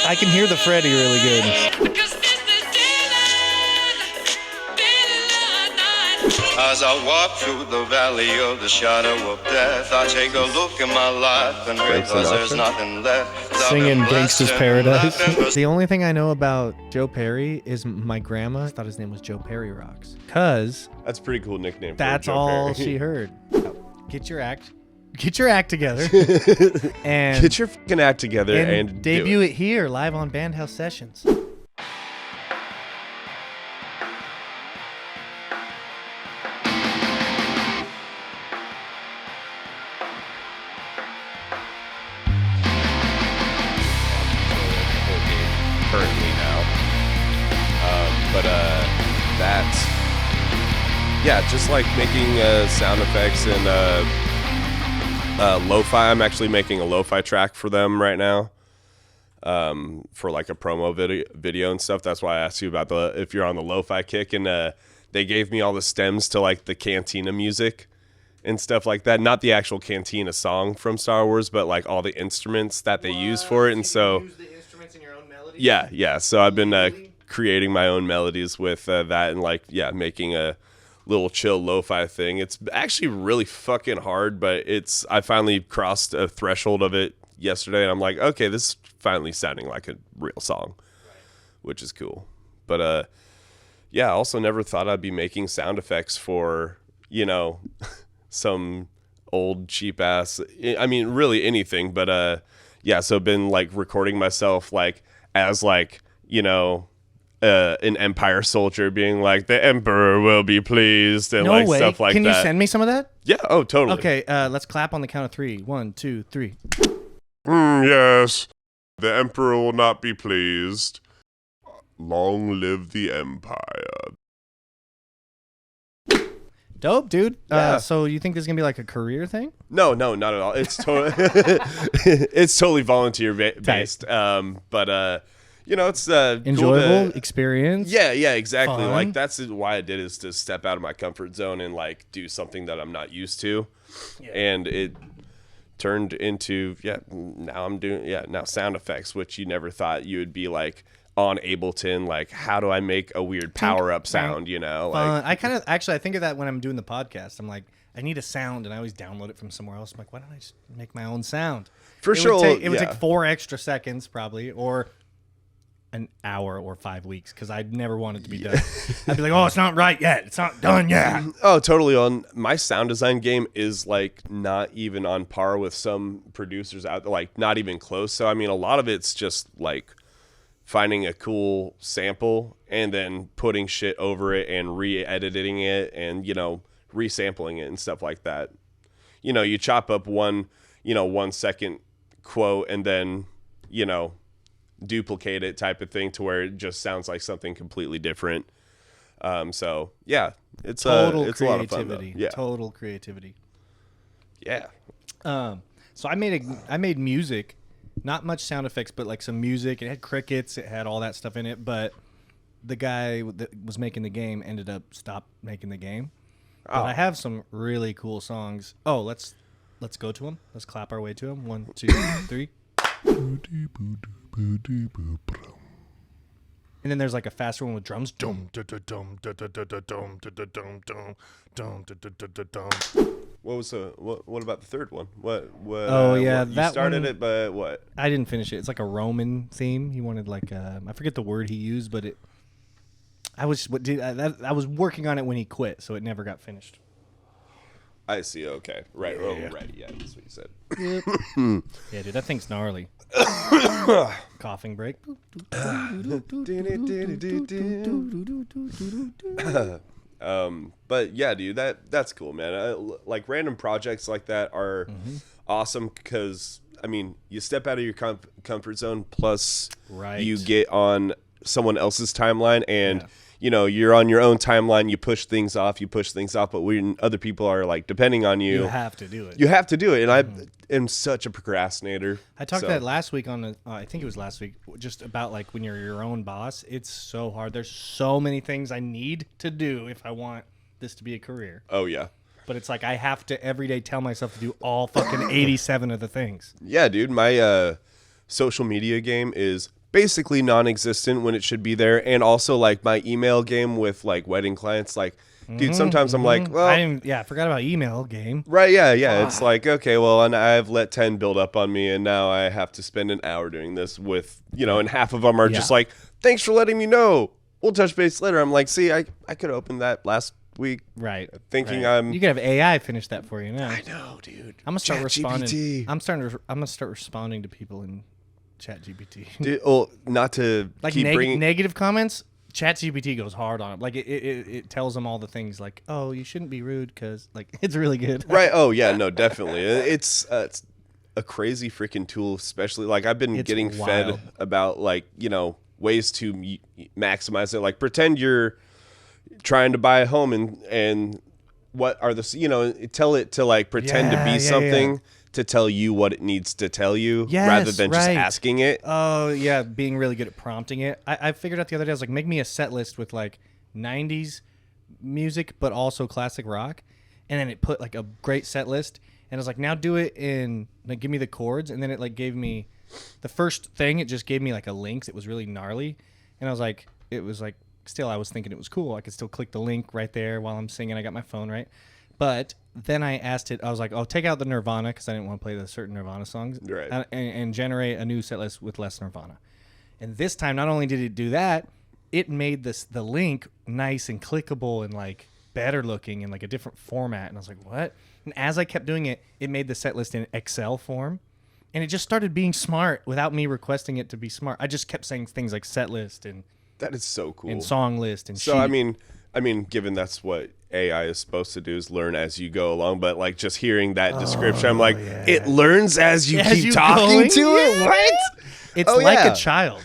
I can hear the Freddie really good. As I walk through the valley of the shadow of death, I take a look at my life and realize there's nothing left. Singing Gangsta's Paradise. The only thing I know about Joe Perry is my grandma thought his name was Joe Perry Rocks. Cause that's a pretty cool nickname. That's for Joe all Perry. she heard. Get your act together, and get your fucking act together and debut it here live on BandHouse Sessions. Currently now, that's just like making sound effects and lo-fi. I'm actually making a lo-fi track for them right now, for like a promo video and stuff. That's why I asked you about if you're on the lo-fi kick, and they gave me all the stems to like the Cantina music and stuff like that. Not the actual Cantina song from Star Wars, but like all the instruments that they use for it. And so yeah. So I've been creating my own melodies with that, and making a little chill lo-fi thing. It's actually really fucking hard, but I finally crossed a threshold of it yesterday, and I'm like, okay, this is finally sounding like a real song, which is cool. But I also never thought I'd be making sound effects for, some old cheap ass, I mean, really anything, but so I've been like recording myself like as like, an Empire soldier being like, the Emperor will be pleased, and stuff like that. Can you send me some of that? Yeah. Oh, totally. Okay. Let's clap on the count of 3. 1, 2, 3. Yes. The Emperor will not be pleased. Long live the Empire. Dope, dude. Yeah. So you think this is gonna be like a career thing? No, not at all. It's it's totally volunteer based. It's enjoyable cool experience. Yeah, exactly. Fun. Like that's why I did, is to step out of my comfort zone and like do something that I'm not used to, and it turned into now sound effects, which you never thought you would be like on Ableton, like how do I make a weird power up sound, I kind of I think of that when I'm doing the podcast. I'm like, I need a sound, and I always download it from somewhere else. I'm like, why don't I just make my own sound? It would take 4 extra seconds probably, or an hour, or 5 weeks, because I'd never want it to be done. I'd be like, oh, it's not right yet, it's not done yet. Oh, totally. On my sound design game is like not even on par with some producers out there, like not even close. So I mean, a lot of it's just like finding a cool sample and then putting shit over it and re-editing it and, resampling it and stuff like that. You chop up one 1 second quote and then, duplicate it type of thing to where it just sounds like something completely different. It's total it's a lot of fun though. Yeah. Total creativity. Yeah. So I made music. Not much sound effects, but like some music. It had crickets. It had all that stuff in it. But the guy that was making the game ended up stopped making the game. But I have some really cool songs. Oh, let's go to them. Let's clap our way to them. 1, 2, 3. And then there's like a faster one with drums. What about the third one? What oh yeah, you that started one, it, but what? I didn't finish it. It's like a Roman theme. He wanted like I forget the word he used, but I was working on it when he quit, so it never got finished. I see. Okay, right. Right. Yeah, that's what you said. Yep. Yeah, dude, that thing's gnarly. Coughing break. But yeah, dude, that's cool, man. Like random projects like that are awesome because I mean, you step out of your comfort zone, plus you get on someone else's timeline, and you're on your own timeline. You push things off, but when other people are like depending on you, you have to do it. And I am such a procrastinator. I talked that last week on I think it was last week, just about like when you're your own boss. It's so hard. There's so many things I need to do if I want this to be a career. Oh yeah. But it's like I have to every day tell myself to do all fucking 87 of the things. Yeah, dude. My social media game is basically non-existent when it should be there. And also like my email game with like wedding clients, like, dude, sometimes I'm like, well, I forgot about email game. right, yeah. It's like, okay, well, and I've let 10 build up on me, and now I have to spend an hour doing this with, and half of them are just like, thanks for letting me know. We'll touch base later. I'm like, see, I could open that last week, right? Thinking You could have AI finish that for you now. I know, dude. I'm gonna start responding. GPT. I'm gonna start responding to people in ChatGPT. Dude, well, not to like keep bringing negative comments. ChatGPT goes hard on it. Like it tells them all the things. Like, oh, you shouldn't be rude because like it's really good. right. Oh yeah, no, definitely. It's a crazy freaking tool, especially like I've been getting fed about like ways to maximize it. Like pretend you're trying to buy a home and what are the tell it to like pretend to be something to tell you what it needs to tell you rather than just asking it. Oh yeah, being really good at prompting it. I figured out the other day, I was like, make me a set list with like 90s music but also classic rock, and then it put like a great set list, and I was like, now do it in like give me the chords, and then it like gave me the first thing, it just gave me like a link. It was really gnarly, and I was like, still, I was thinking it was cool. I could still click the link right there while I'm singing. I got my phone right. But then I asked it, I was like, oh, take out the Nirvana because I didn't want to play the certain Nirvana songs. Right. And generate a new set list with less Nirvana. And this time, not only did it do that, it made the link nice and clickable and like better looking in like a different format. And I was like, what? And as I kept doing it, it made the set list in Excel form. And it just started being smart without me requesting it to be smart. I just kept saying things like set list and that is so cool. And song list and so sheet. I mean, given that's what AI is supposed to do is learn as you go along, but like just hearing that description, I'm like, it learns as you keep talking to it. What? It's like a child.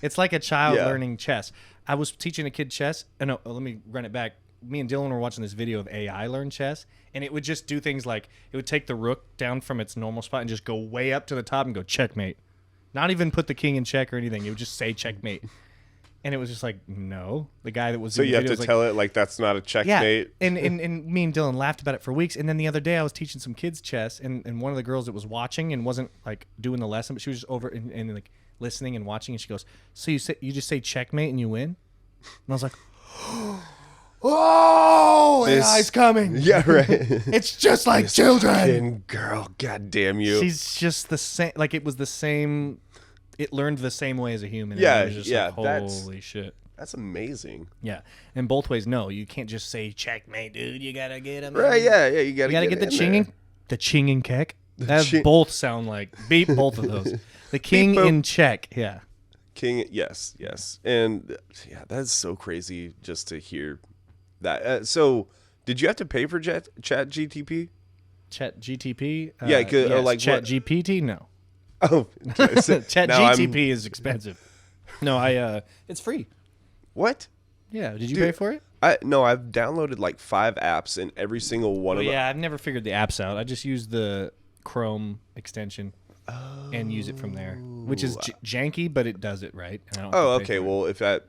It's like a child learning chess. I was teaching a kid chess. No, let me run it back. Me and Dylan were watching this video of AI learn chess, and it would just do things like it would take the rook down from its normal spot and just go way up to the top and go checkmate. Not even put the king in check or anything. It would just say checkmate. And it was just like, no. The guy that was so in the you have video to was tell it like that's not a checkmate. Yeah. And me and Dylan laughed about it for weeks. And then the other day I was teaching some kids chess, and one of the girls that was watching and wasn't like doing the lesson, but she was just over and like listening and watching, and she goes, so you just say checkmate and you win? And I was like, oh, AI's coming. Yeah, right. It's just like children. Girl, god damn you. She's just the same. Like it was the same. It learned the same way as a human. Yeah, and it was just yeah. like, holy shit. That's amazing. Yeah, and both ways. No, you can't just say checkmate, dude. You gotta get him. Right? Yeah. You gotta get the chinging, the chinging keck. That both sound like beat both of those. The king in check. Yeah. King. Yes. And yeah, that's so crazy just to hear that. So, did you have to pay for Chat GTP? Chat GTP. Yeah. Yes. Or like Chat GPT. No. Oh, Chat GTP is expensive. No, it's free. What? Yeah, did you pay for it? No, I've downloaded like 5 apps, and every single one of them. Yeah, I've never figured the apps out. I just use the Chrome extension and use it from there, which is janky, but it does it right. And I don't okay. Well, if that,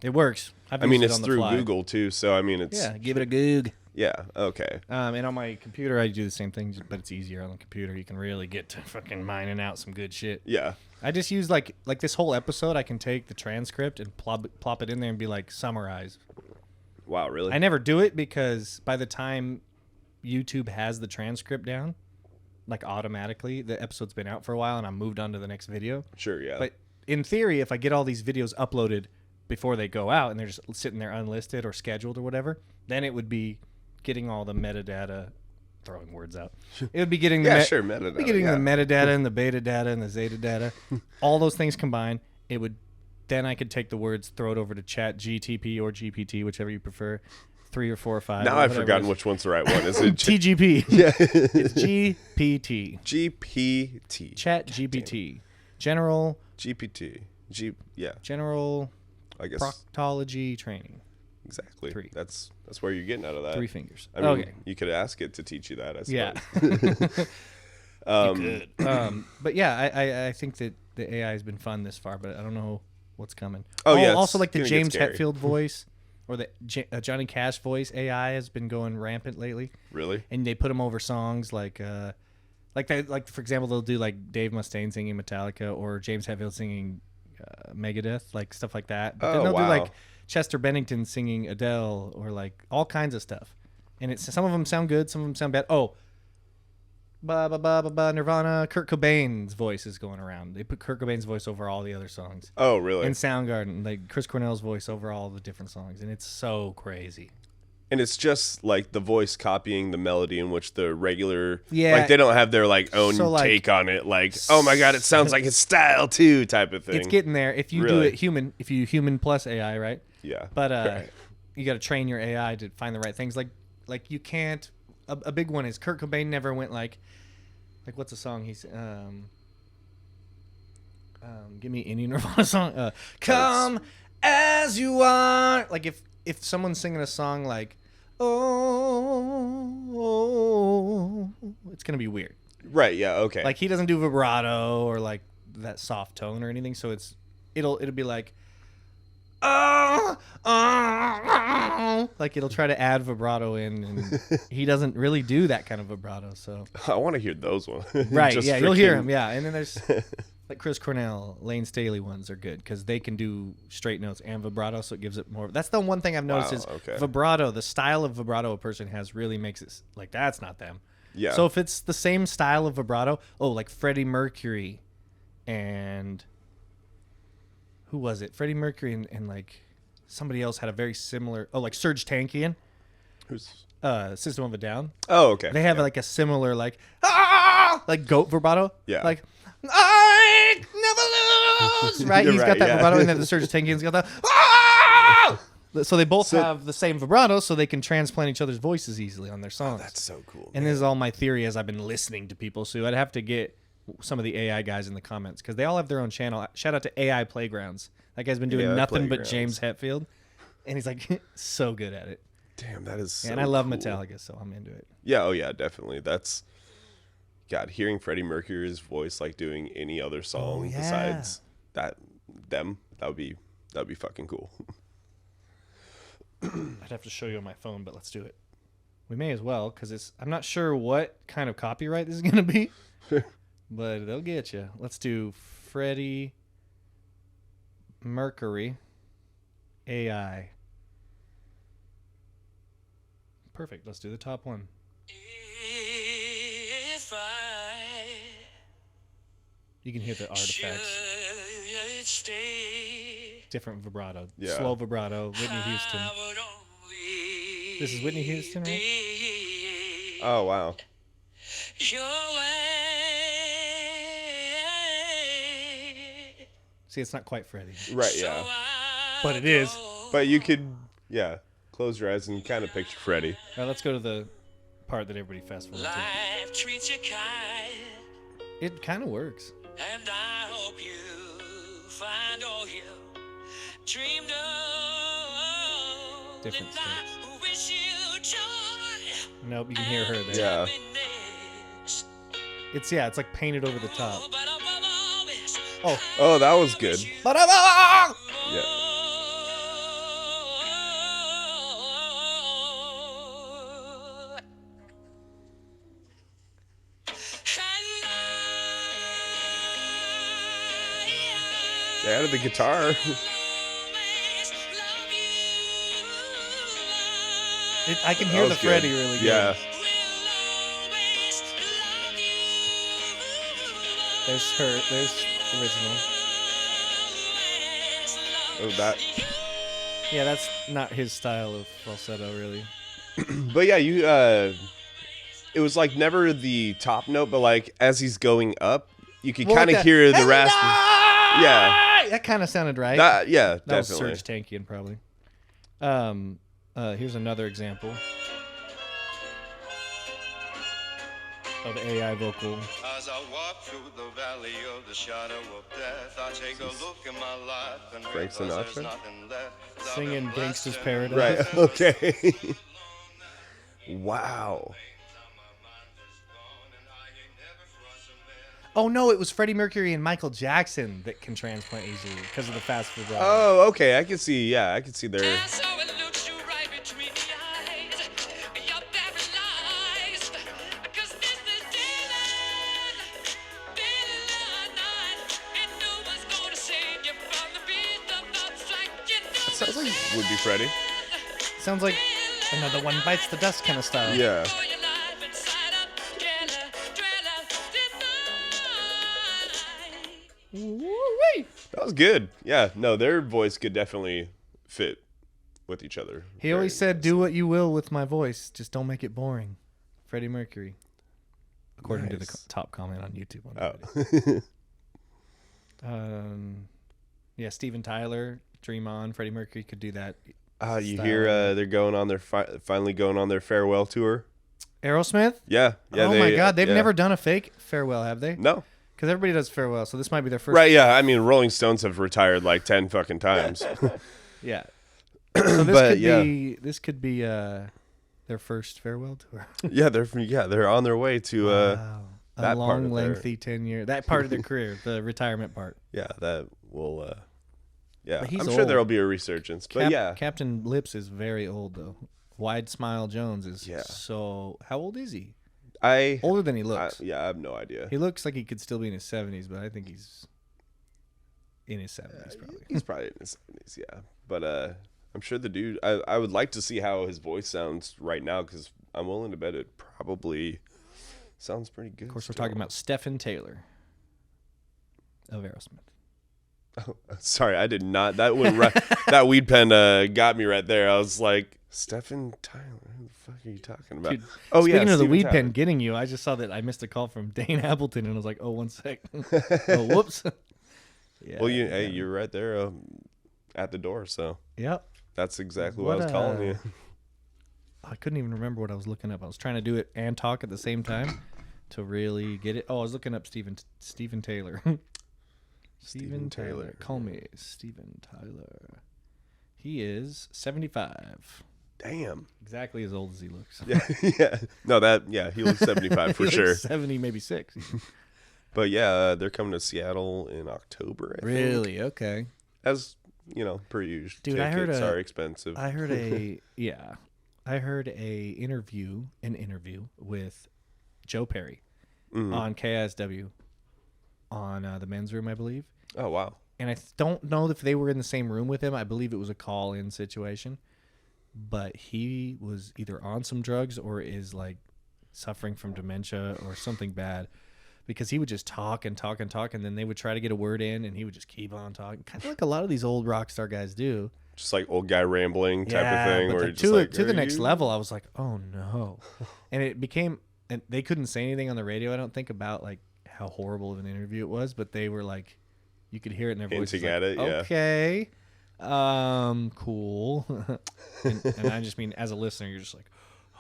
it works. It's through Google too, so I mean, it's give it a goog. Yeah. Okay. And on my computer, I do the same thing, but it's easier on the computer. You can really get to fucking mining out some good shit. Yeah. I just use like this whole episode. I can take the transcript and plop it in there and be like summarize. Wow, really? I never do it because by the time YouTube has the transcript down, like automatically, the episode's been out for a while and I'm moved on to the next video. Sure, yeah. But in theory, if I get all these videos uploaded before they go out and they're just sitting there unlisted or scheduled or whatever, then it would be getting all the metadata, throwing words out. It would be getting the metadata. Be getting the metadata and the beta data and the zeta data, all those things combined. It would then I could take the words, throw it over to Chat GTP or GPT, whichever you prefer, 3 or 4 or 5. Now I've forgotten which one's the right one. Is it TGP? Yeah, it's GPT. GPT. Chat GPT. General GPT. General. I guess proctology training. Exactly. 3. That's where you're getting out of that. 3 fingers. I mean, you could ask it to teach you that. I suppose. Yeah. You could. But yeah, I think that the AI has been fun this far, but I don't know what's coming. Yeah. Also, like the James Hetfield voice or the Johnny Cash voice AI has been going rampant lately. Really? And they put them over songs like for example, they'll do like Dave Mustaine singing Metallica or James Hetfield singing Megadeth, like stuff like that. But then they'll do like Chester Bennington singing Adele or like all kinds of stuff. And it's some of them sound good, some of them sound bad. Oh, Nirvana, Kurt Cobain's voice is going around. They put Kurt Cobain's voice over all the other songs. Oh, really? And Soundgarden, like Chris Cornell's voice over all the different songs, and it's so crazy. And it's just like the voice copying the melody in which the regular, Yeah. like they don't have their like own So, like, take on it. Like, oh my god, it sounds like his style too, type of thing. It's getting there. If you do it human, if you human plus AI, right? Yeah. But you got to train your AI to find the right things. Like you can't. A big one is Kurt Cobain never went like what's a song he's give me any Nirvana song. Come as you are. Like if someone's singing a song like oh, it's gonna be weird. Right. Yeah. Okay. Like he doesn't do vibrato or like that soft tone or anything. So it'll be like like it'll try to add vibrato in, and he doesn't really do that kind of vibrato. So I want to hear those ones. right, Just yeah, you'll hear him, yeah. And then there's like Chris Cornell, Lane Staley ones are good because they can do straight notes and vibrato, so it gives it more. That's the one thing I've noticed is vibrato. The style of vibrato a person has really makes it like that's not them. Yeah. So if it's the same style of vibrato, like Freddie Mercury, and who was it? Freddie Mercury and like somebody else had a very similar. Oh, like Serge Tankian. Who's System of a Down. Oh, okay. They have like a similar like goat vibrato. Yeah. Like I never lose. Right. He's got that vibrato, and then the Serge Tankian's got the. So they both have the same vibrato, so they can transplant each other's voices easily on their songs. Oh, that's so cool. And this is all my theory as I've been listening to people. So I'd have to get some of the AI guys in the comments because they all have their own channel. Shout out to AI Playgrounds. That guy's been doing AI nothing but Playgrounds. James Hetfield, and he's like so good at it. Damn, that is so And I love cool. Metallica, so I'm into it. Yeah, oh yeah, definitely. That's God, hearing Freddie Mercury's voice like doing any other song besides that would be fucking cool. I'd have to show you on my phone, but let's do it. We may as well because I'm not sure what kind of copyright this is going to be, but they'll get you. Let's do Freddie Mercury AI. Perfect. Let's do the top one. You can hear the artifacts. Different vibrato. Yeah. Slow vibrato. Whitney Houston. This is Whitney Houston, right? Oh wow. See, it's not quite Freddie. Right, yeah. But it is. But you could close your eyes and kind of picture Freddie. All right, let's go to the part that everybody fast forward to. Life treats you kind, It kind of works. and I hope you find all you dreamed of. Different and I wish you joy. Nope, you can hear her there. Yeah. Happiness. It's like painted over the top. Oh, but above all this, Oh, that was good. Yeah. They added the guitar. I can hear That the was good. Freddie really good. Yeah. There's her. There's the original. Oh, that. Yeah, that's not his style of falsetto, really. But yeah, you. It was like never the top note, but like as he's going up, you could kind of hear the raspy. Yeah. That kind of sounded right. That That definitely. was Serge Tankian, probably. Here's another example of AI vocal. As I walk through the valley of the shadow of death, I take a look at my life and Frank realize there's Sinatra? nothing left. I've Singing been Gangsta's blessed Paradise. Right. Okay. Wow. Oh no, it was Freddie Mercury and Michael Jackson that can transplant easily because of the fast vibrato. Oh, okay. I can see. Yeah, I can see there. so it looks you right between the eyes. You're paralyzed, 'cause this is daylight night, and no one's gonna save you from would be Freddie. Sounds like another one bites the dust kind of style. Yeah. For your life inside a dweller. That was good. Yeah. No, their voice could definitely fit with each other. He always said, "Do what you will with my voice, just don't make it boring." Freddie Mercury, according to the top comment on YouTube. On the video. Yeah, Steven Tyler, Dream On. Freddie Mercury could do that. You style. hear they're going on their finally going on their farewell tour. Aerosmith. Yeah. Yeah. Oh my God, they've yeah. never done a fake farewell, have they? No. Because everybody does farewell, so this might be their first. Right. Yeah. I mean, Rolling Stones have retired like 10 fucking times. Yeah. So this But, could yeah. be their first farewell tour. Yeah. They're on their way to Wow. that A part long, of their- lengthy 10-year. That part of their career, the retirement part. yeah, that will yeah. But he's I'm sure old. there'll be a resurgence. But yeah. Captain Lips is very old though. Wide Smile Jones is Yeah. so. How old is he? I Older than he looks. yeah, I have no idea. He looks like he could still be in his 70s, but I think he's in his 70s probably. He's probably in his 70s, yeah. But I'm sure the dude. I would like to see how his voice sounds right now because I'm willing to bet it probably sounds pretty good. Of course, we're talking about Stephen Taylor of Aerosmith. Sorry, I did not. That went right. That weed pen got me right there. I was like, Stephen Tyler. Who the fuck are you talking about? Dude, oh Speaking of the Steven weed Tyler. pen getting you, I just saw that I missed a call from Dane Appleton, and I was like, "Oh, 1 sec." Oh, whoops. Yeah. Well, hey, you're right there at the door. So Yep. that's exactly what I was calling you. I couldn't even remember what I was looking up. I was trying to do it and talk at the same time to really get it. Oh, I was looking up Steven Taylor. Steven Taylor. Call me Steven Tyler. He is 75. Damn. Exactly as old as he looks. Yeah. Yeah. No, he looks 75 for He sure. looks 70, maybe 6. But yeah, they're coming to Seattle in October. I think. Really? Okay. As per usual. Dude, I heard Tickets a- are expensive. I heard an interview with Joe Perry on KSW on the men's room, I believe. Oh wow. And I don't know if they were in the same room with him. I believe it was a call-in situation. But he was either on some drugs or is like suffering from dementia or something bad, because he would just talk and talk and talk, and then they would try to get a word in, and he would just keep on talking, kind of like a lot of these old rock star guys do. Just like old guy rambling type of thing. But Where the- you're just like, to the "Are next you-" level, I was like, oh no, and it became, and they couldn't say anything on the radio. I don't think about like how horrible of an interview it was, but they were like, you could hear it in their voices. Hinting at like, it, yeah. Okay. Cool. and I just mean, as a listener, you're just like,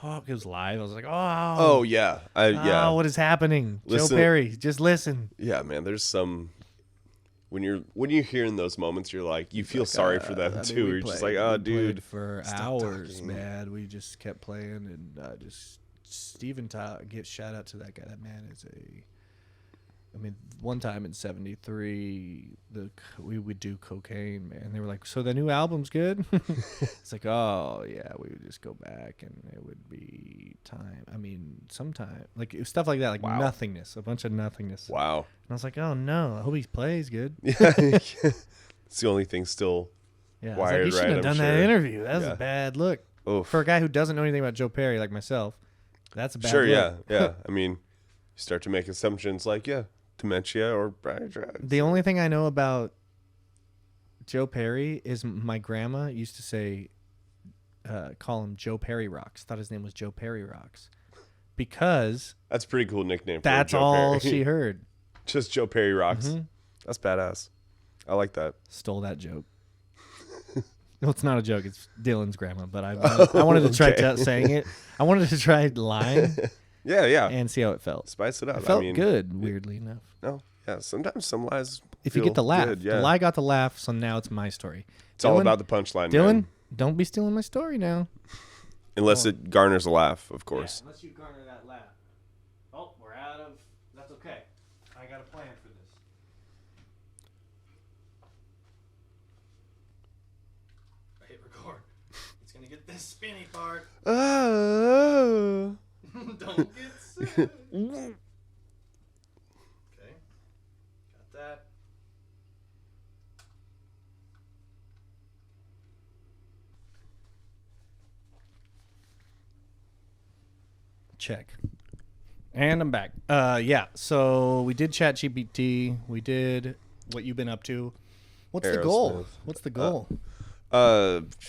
oh, it was live. I was like, oh, Oh yeah. Yeah. what is happening? Listen- Joe Perry, just listen. Yeah, man. There's some when you're hearing those moments, you're like, you feel sorry for them too. You're just like, oh, dude, for stop hours, talking." man. We just kept playing, and just Steven Tyler. Give shout out to that guy. That man is a. I mean, one time in '73, we would do cocaine, man. They were like, "So the new album's good?" It's like, "Oh yeah, we would just go back, and it would be time. I mean, sometime like stuff like that, like Wow. nothingness, a bunch of nothingness." Wow. And I was like, "Oh no, I hope he plays good." Yeah. It's the only thing still. Yeah, I was Wired like, you shouldn't right, have I'm done that sure. interview. That was Yeah. a bad look Oof. for a guy who doesn't know anything about Joe Perry, like myself. That's a bad Sure. look. Yeah. Yeah. I mean, you start to make assumptions like, yeah, dementia or brain drugs. The only thing I know about Joe Perry is my grandma used to say, call him Joe Perry Rocks. Thought his name was Joe Perry Rocks, because That's a pretty cool nickname. For that's Joe all Perry. she heard. Just Joe Perry rocks. Mhm. That's badass. I like that. Stole that joke. No, it's not a joke. It's Dylan's grandma, but I wanted to try Okay. saying it. I wanted to try lying Yeah. Yeah. and see how it felt. Spice it up. It felt I mean, good, weirdly enough. No. Yeah. Sometimes some lies. If you feel get the laugh, good, yeah. the lie got the laugh, so now it's my story. It's all Dylan- about the punchline. Dylan, man. don't be stealing my story now. Unless it garners a laugh, of course. unless you garner that laugh. Oh, we're out of. That's okay. I got a plan for this. I hit record. It's gonna get this spinny part. Oh. Don't get sick. Okay. Got that. Check. And I'm back. Yeah. So we did ChatGPT. We did what you've been up to. What's the goal? Aerosmith. What's the goal?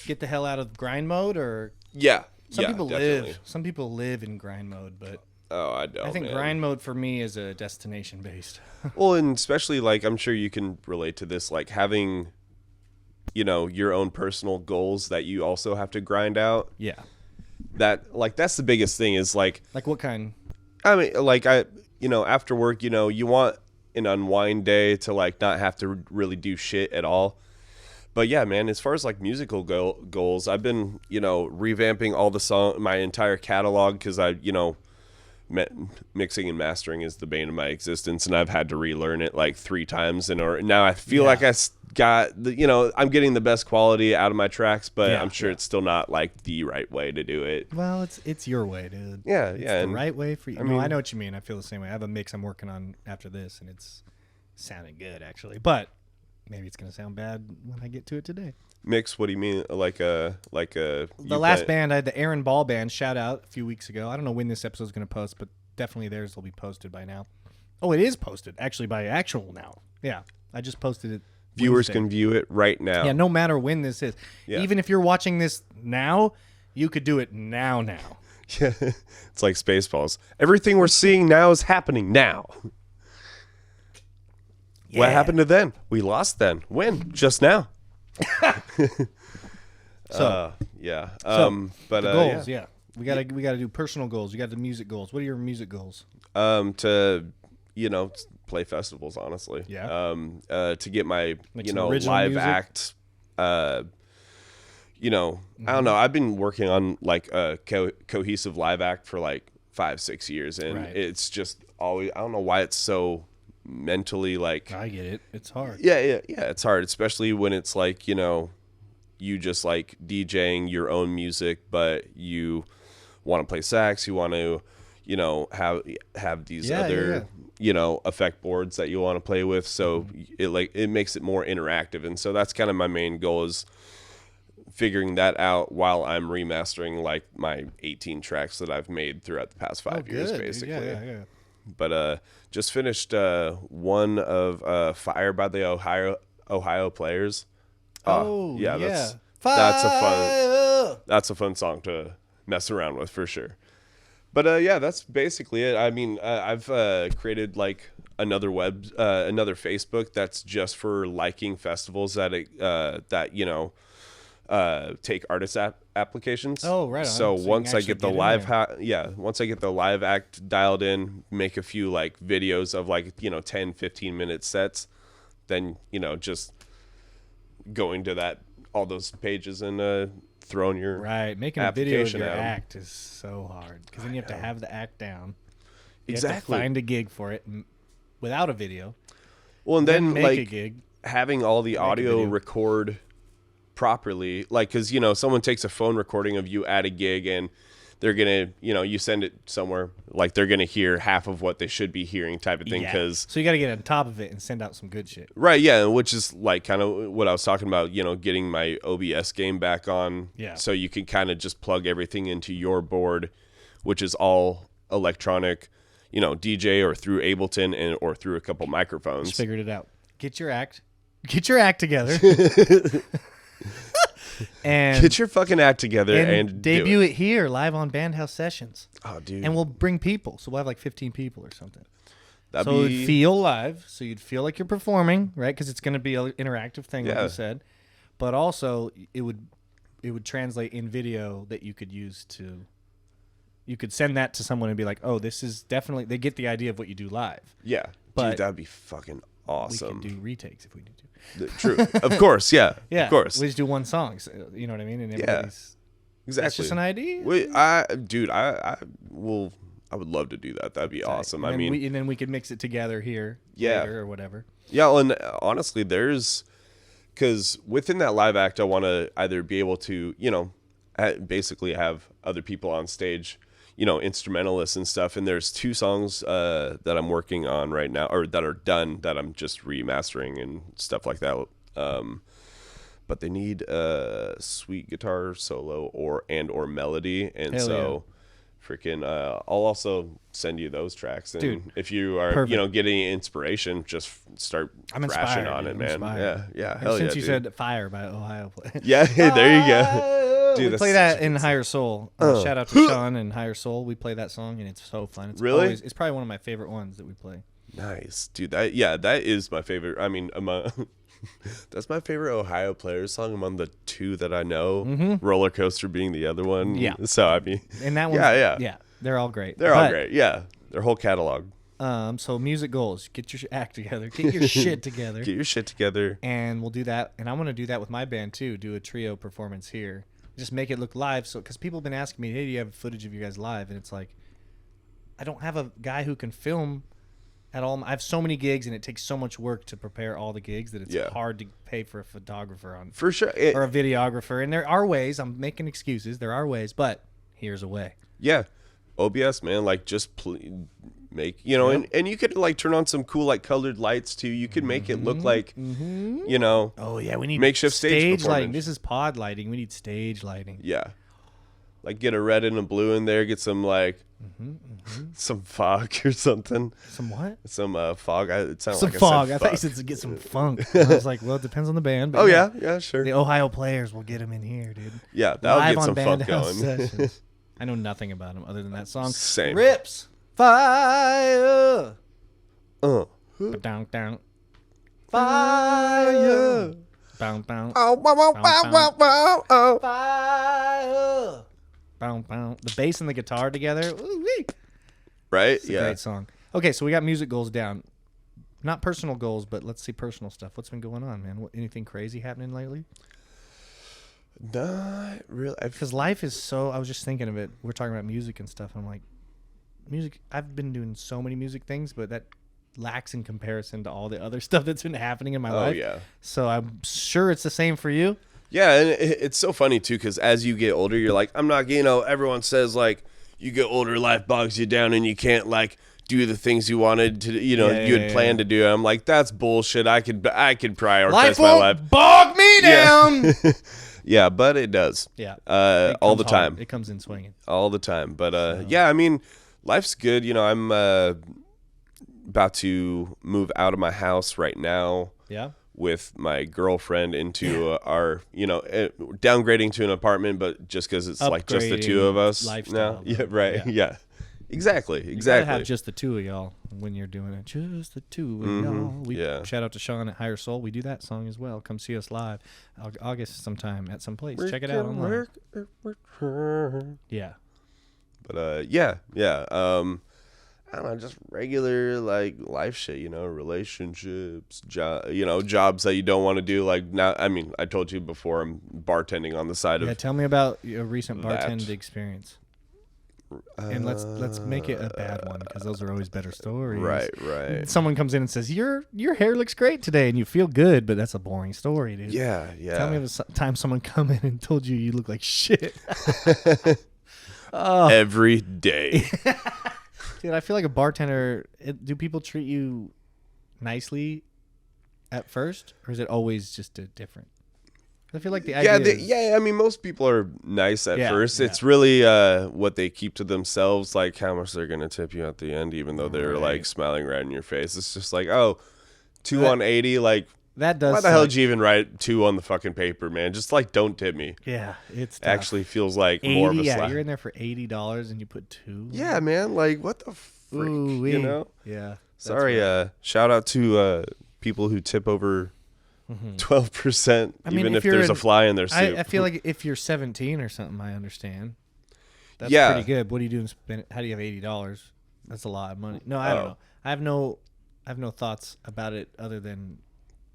Get the hell out of grind mode, or Yeah. some people definitely. live. Some people live in grind mode, but Oh, I don't. I think man. grind mode for me is a destination based. Well, and especially like I'm sure you can relate to this, like having, your own personal goals that you also have to grind out. Yeah. That's the biggest thing is like, Like what kind? I mean, like after work, you want an unwind day to like not have to really do shit at all. But yeah, man, as far as like musical goals, I've been, revamping all the my entire catalog because mixing and mastering is the bane of my existence, and I've had to relearn it like 3 times now I feel like I got I'm getting the best quality out of my tracks, but I'm sure it's still not like the right way to do it. Well, it's your way, dude. Yeah, It's yeah, the and right way for you. I No, mean- I know what you mean. I feel the same way. I have a mix I'm working on after this, and it's sounding good actually. But maybe it's gonna sound bad when I get to it today. Mix, what do you mean? The last band I had, the Aaron Ball band, shout out a few weeks ago. I don't know when this episode's gonna post, but definitely theirs will be posted by now. Oh, it is posted actually by actual now. Yeah, I just posted it. Viewers Wednesday. can view it right now. Yeah, no matter when this is. Yeah. Even if you're watching this now, you could do it now. Yeah, it's like Spaceballs. Everything we're seeing now is happening now. What happened to then? We lost then. When? Just now. So, Yeah. the goals, yeah. We gotta do personal goals. You got the music goals. What are your music goals? To play festivals, honestly. Yeah. To get my Like some original live music? act. I don't know. I've been working on like a cohesive live act for like 5-6 years, and Right. it's just always. I don't know why it's so mentally like. I get it. It's hard. Yeah. It's hard, especially when it's like you just like DJing your own music, but you want to play sax. You want to, have these other, effect boards that you want to play with. So it makes it more interactive, and so that's kind of my main goal is figuring that out while I'm remastering like my 18 tracks that I've made throughout the past 5 years, Good, dude. basically. Yeah. But just finished one of Fire by the Ohio Players. Oh, yeah, yeah. that's a fun song to mess around with for sure. But yeah, that's basically it. I mean, I've created like another Facebook that's just for liking festivals that take artist applications. Oh, right on. So So you once can I get the actually live get in once I get the live act dialed in, make a few like videos of like 10-15 minute sets, then just going to all those pages and throwing your Right. Making a video of application your out. act is so hard because then you have to have the act down. You Exactly. have to find a gig for it without a video. Well, and then make like a gig. having all the audio video. record properly, like because someone takes a phone recording of you at a gig and they're gonna you send it somewhere, like they're gonna hear half of what they should be hearing type of thing. Yeah. Because So you got to get on top of it and send out some good shit. right, yeah, which is like kind of what I was talking about, getting my OBS game back on. Yeah. So you can kind of just plug everything into your board, which is all electronic, DJ or through Ableton or through a couple microphones. Just figured it out. Get your act together. And Get your fucking act together and debut do it here live on BandHouse Sessions. Oh, dude. And we'll bring people. So we'll have like 15 people or something. That'd So be it'd feel live. So you'd feel like you're performing, right? Because it's going to be an interactive thing, like Yeah. you said. But also, it would translate in video that you could use to. You could send that to someone and be like, "Oh, this is definitely." They get the idea of what you do live. yeah, But dude, that'd be fucking We awesome. can do retakes if we need to. True, of course, yeah, Yeah, of course, We just do one song. So, you know what I mean? And Yeah. everybody's. exactly. That's just an idea. I would love to do that. That'd be awesome. And I mean, and then we could mix it together here, Yeah. later or whatever. yeah, well, and honestly, because within that live act, I want to either be able to, basically have other people on stage, instrumentalists and stuff. And there's 2 songs that I'm working on right now, or that are done, that I'm just remastering and stuff like that. But they need a sweet guitar solo or melody, and Hell so freaking I'll also send you those tracks, and Dude, if you are perfect. getting inspiration, just start I'm thrashing inspired, on dude. it, I'm man. inspired. Yeah, hell Since yeah, you dude. said Fire by Ohio Play. Yeah, hey, there you go. Dude, We that's play such that a in good Higher Soul. Shout out to Sean and Higher Soul. We play that song and it's so fun. It's Really? It's probably one of my favorite ones that we play. Nice, dude. That is my favorite. I mean, that's my favorite Ohio Players song among the two that I know. Roller Coaster being the other one. Yeah. So I mean, And that one, yeah. they're all great. They're all But, great. Yeah, their whole catalog. So music goals. Get your act together. Get your shit together. Get your shit together. And we'll do that. And I want to do that with my band too. Do a trio performance here. Just make it look live. So, because people have been asking me, hey, do you have footage of you guys live? And it's like, I don't have a guy who can film at all. I have so many gigs, and it takes so much work to prepare all the gigs that it's hard to pay for a photographer on For sure. or a videographer. And there are ways. I'm making excuses. There are ways, but here's a way. Yeah. OBS, man, like just make, you know, and you could like turn on some cool like colored lights too. You could make it look like, you know. Oh yeah, we need makeshift stage lighting. performance. This is pod lighting. We need stage lighting. Yeah. Like get a red and a blue in there. Get some like some fog or something. Some what? Some fog. It sounded Some like fog. I I said thought you fuck. said to get some funk. I was like, well, it depends on the band. But Oh yeah, sure. The Ohio Players will get them in here, dude. Yeah, that'll Live get on some funk BandHouse going. Sessions. I know nothing about them other than that song. Same. Rips. Fire. Down, down. Fire. Bow, bow. Oh, wow, wow, wow, wow, wow, oh. Fire. Bow, bow. The bass and the guitar together. Ooh-wee. Right? It's a great song. Okay, so we got music goals down. Not personal goals, but let's see personal stuff. What's been going on, man? Anything crazy happening lately? Not really. Because life is so... I was just thinking of it. We're talking about music and stuff. I'm like, music... I've been doing so many music things, but that lacks in comparison to all the other stuff that's been happening in my life. Oh, yeah. So I'm sure it's the same for you. Yeah, and it's so funny, too, because as you get older, you're like, I'm not, you know, everyone says, like, you get older, life bogs you down, and you can't, like, do the things you wanted to, you know, you had planned to do. I'm like, that's bullshit. I could prioritize Life my won't life. bog me down! Yeah, but it does. Yeah. All comes the hard. time. It comes in swinging. All the time. But, yeah, I mean, life's good. You know, I'm about to move out of my house right now. Yeah. With my girlfriend into our, you know, downgrading to an apartment, but just because it's like just the two of us lifestyle, now. Yeah, right. Yeah. Exactly. You gotta have Exactly. just the two of y'all when you're doing it. Just the two of y'all. We shout out to Sean at Higher Soul. We do that song as well. Come see us live, August sometime at some place. Check it out online. Yeah. But yeah. I don't know, just regular like life shit, you know, relationships, jobs that you don't want to do. Like now, I mean, I told you before, I'm bartending on the side of. Yeah. Tell me about your recent that. bartend experience. And let's make it a bad one because those are always better stories. Right. Someone comes in and says, "Your hair looks great today," and you feel good, but that's a boring story, dude. Yeah. Tell me of a time someone come in and told you look like shit. Every day. Dude, I feel like a bartender. Do people treat you nicely at first, or is it always just different? I feel like the idea. I mean, most people are nice at first. Yeah. It's really what they keep to themselves, like how much they're gonna tip you at the end, even though they're like smiling right in your face. It's just like, oh, 2 on 80, like. That does. Why the hell did you even write 2 on the fucking paper, man? Just like don't tip me. Yeah, it's tough. Actually feels like 80, more of a yeah, slap. you're in there for $80 and you put 2. Yeah, man. Like what the freak, Ooh-wee. you know? Yeah. Sorry. Shout out to people who tip over 12%, even if there's a fly in their soup. I feel like if you're 17 or something, I understand. That's Yeah. pretty good. What do you do and spend? How do you have $80? That's a lot of money. No, I don't know. I have no thoughts about it other than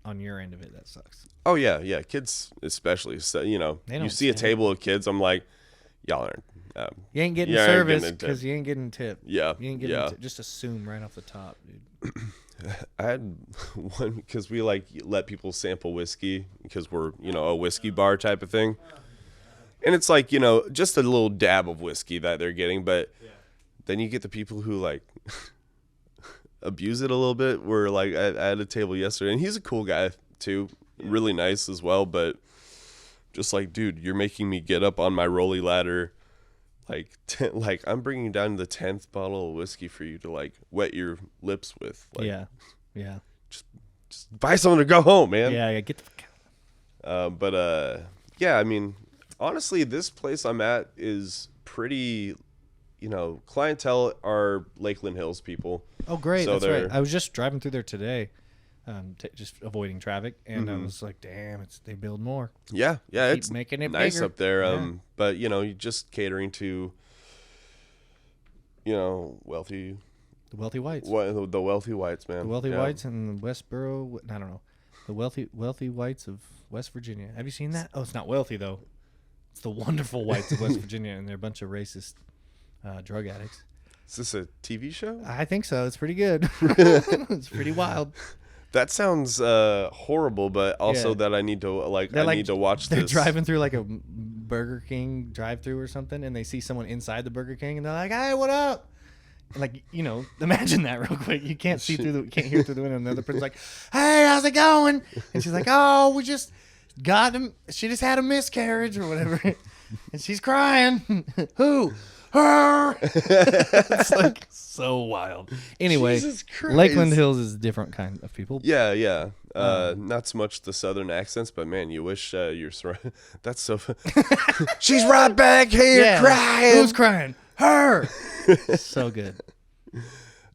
on your end of it. That sucks. Oh yeah. Kids especially. So you know, They you don't see a stand. table of kids. I'm like, y'all aren't. You ain't getting Yeah, I ain't service getting a tip. because you ain't getting tip. Yeah, You ain't getting yeah. tip. Just assume right off the top, dude. I had one because we like let people sample whiskey because we're, you know, a whiskey bar type of thing. And it's like, you know, just a little dab of whiskey that they're getting. But then you get the people who like abuse it a little bit. We're like, I had a table yesterday and he's a cool guy too. Really nice as well. But just like, dude, you're making me get up on my rolly ladder like I'm bringing down the 10th bottle of whiskey for you to like wet your lips with. Like, yeah. just buy something to go home, man. Yeah, get the fuck out. Yeah, I mean, honestly, this place I'm at is pretty, clientele are Lakeland Hills people. Oh, great. So That's right. I was just driving through there today, just avoiding traffic, and I was like, damn, they build more. Yeah, Keep it's making it nice bigger. up there. Yeah. But you just catering to, wealthy, The wealthy whites. the wealthy whites, man. The wealthy Yeah. whites in Westboro. I don't know. The wealthy whites of West Virginia. Have you seen that? Oh, it's not wealthy though. It's the wonderful whites of West Virginia, and they're a bunch of racist drug addicts. Is this a TV show? I think so. It's pretty good. It's pretty wild. That sounds horrible, but also Yeah. that I need to need to watch They're this. driving through like a Burger King drive-through or something, and they see someone inside the Burger King, and they're like, "Hey, what up?" And like, imagine that real quick. You can't hear through the window. And the other person's like, "Hey, how's it going?" And she's like, "Oh, we just got him. She just had a miscarriage or whatever, and she's crying." Who? Her. It's like so wild. Anyway, Jesus Christ. Lakeland Hills is a different kind of people. Yeah. Not so much the southern accents, but man, you wish you're surrounded. That's so. She's right back here crying. Who's crying? Her. So good.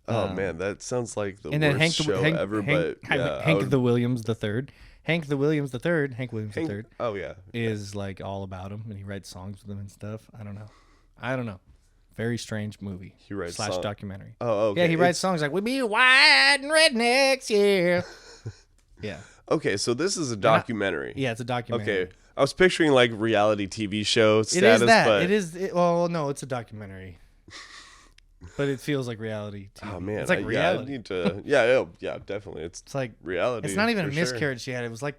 Oh man, that sounds like the And then worst show ever. Hank the Williams the third. Hank Williams the third Oh yeah. is like all about him, and he writes songs with him and stuff. I don't know. Very strange movie. He writes / documentary. Oh, okay. Yeah, he writes songs like "We be white and rednecks," yeah. Yeah. Okay, so this is a documentary. Yeah, it's a documentary. Okay, I was picturing like reality TV show It status, is that. but It is. Well, no, it's a documentary. But it feels like reality TV. oh man, it's like I reality. need to. Yeah, definitely. It's like reality. It's not even a for sure. miscarriage she had. It was like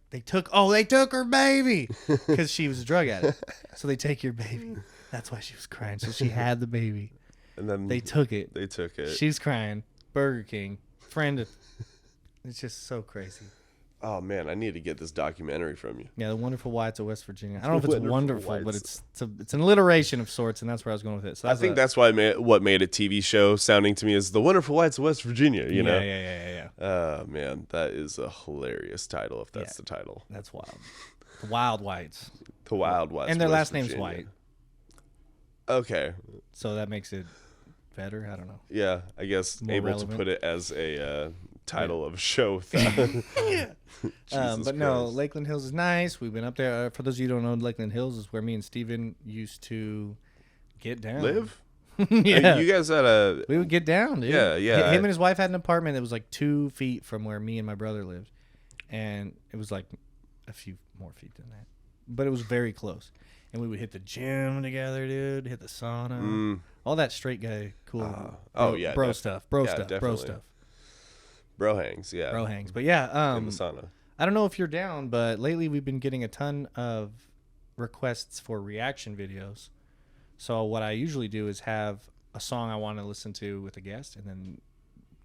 they took her baby because she was a drug addict. So they take your baby. That's why she was crying. So she had the baby. And then They took it. They took it. She's crying. Burger King. Friend. It's just so crazy. Oh man, I need to get this documentary from you. Yeah, the Wonderful Whites of West Virginia. I don't know if it's Wonderful wonderful, but Whites. it's an alliteration of sorts, and that's where I was going with it. So I think that's why what made a TV show sounding to me is the Wonderful Whites of West Virginia. You know. Yeah. Oh man, that is a hilarious title. If that's the title, That's wild. The Wild Whites. the Wild Whites, And their of last West name's Virginia. White. Okay, So that makes it better. I don't know. yeah, I guess More able relevant. to put it as a title of a show. But no, Lakeland Hills is nice. We've been up there. For those of you who don't know, Lakeland Hills is where me and Steven used to get down. Live. Yeah. You guys had a We would get down, dude. Yeah. Him and his wife had an apartment that was like 2 feet from where me and my brother lived. And it was like a few more feet than that. But it was very close. And we would hit the gym together, dude. Hit the sauna. All that straight guy, cool. oh, yeah, Bro def- stuff. Bro yeah, stuff. Bro definitely. stuff. bro hangs. Yeah, Bro hangs. But yeah, in the sauna. I don't know if you're down, but lately we've been getting a ton of requests for reaction videos. So what I usually do is have a song I want to listen to with a guest, and then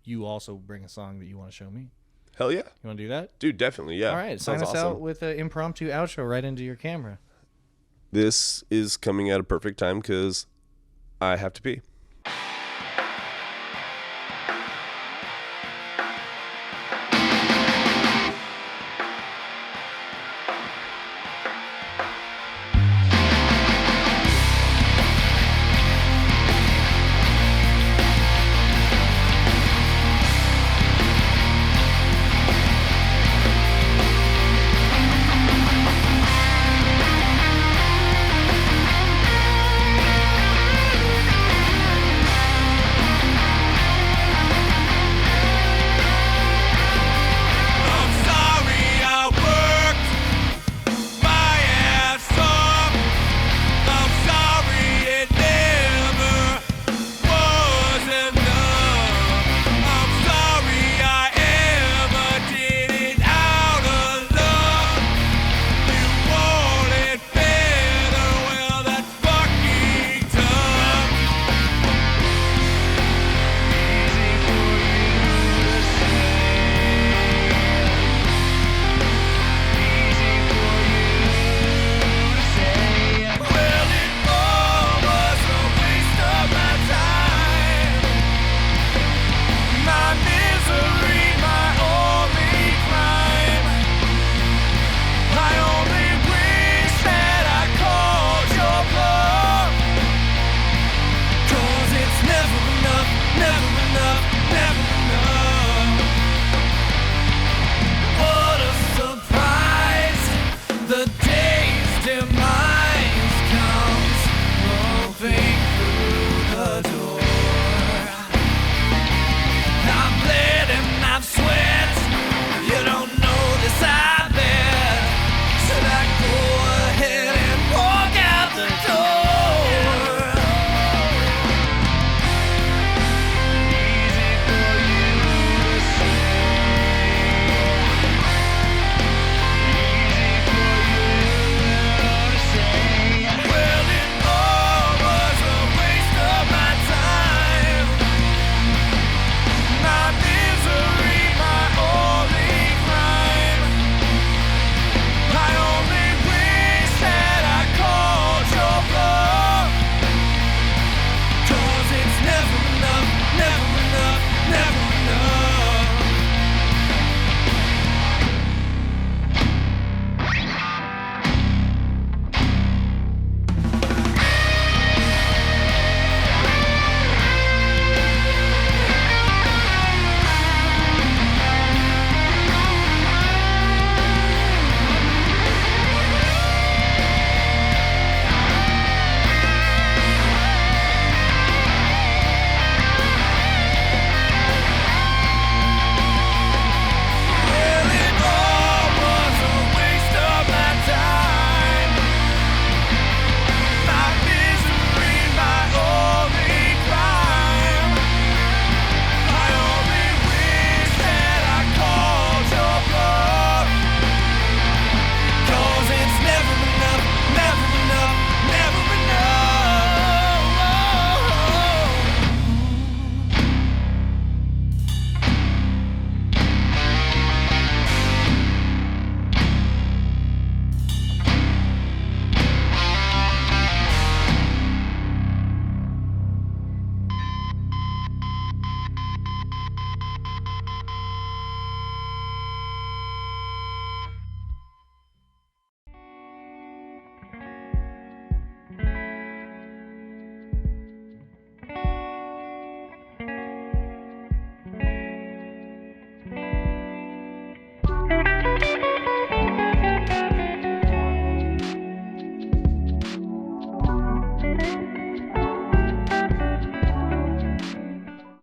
you also bring a song that you want to show me. Hell yeah, You want to do that? dude, definitely. Yeah. All right, sign Sounds us awesome. out with an impromptu outro right into your camera. This is coming at a perfect time because I have to pee.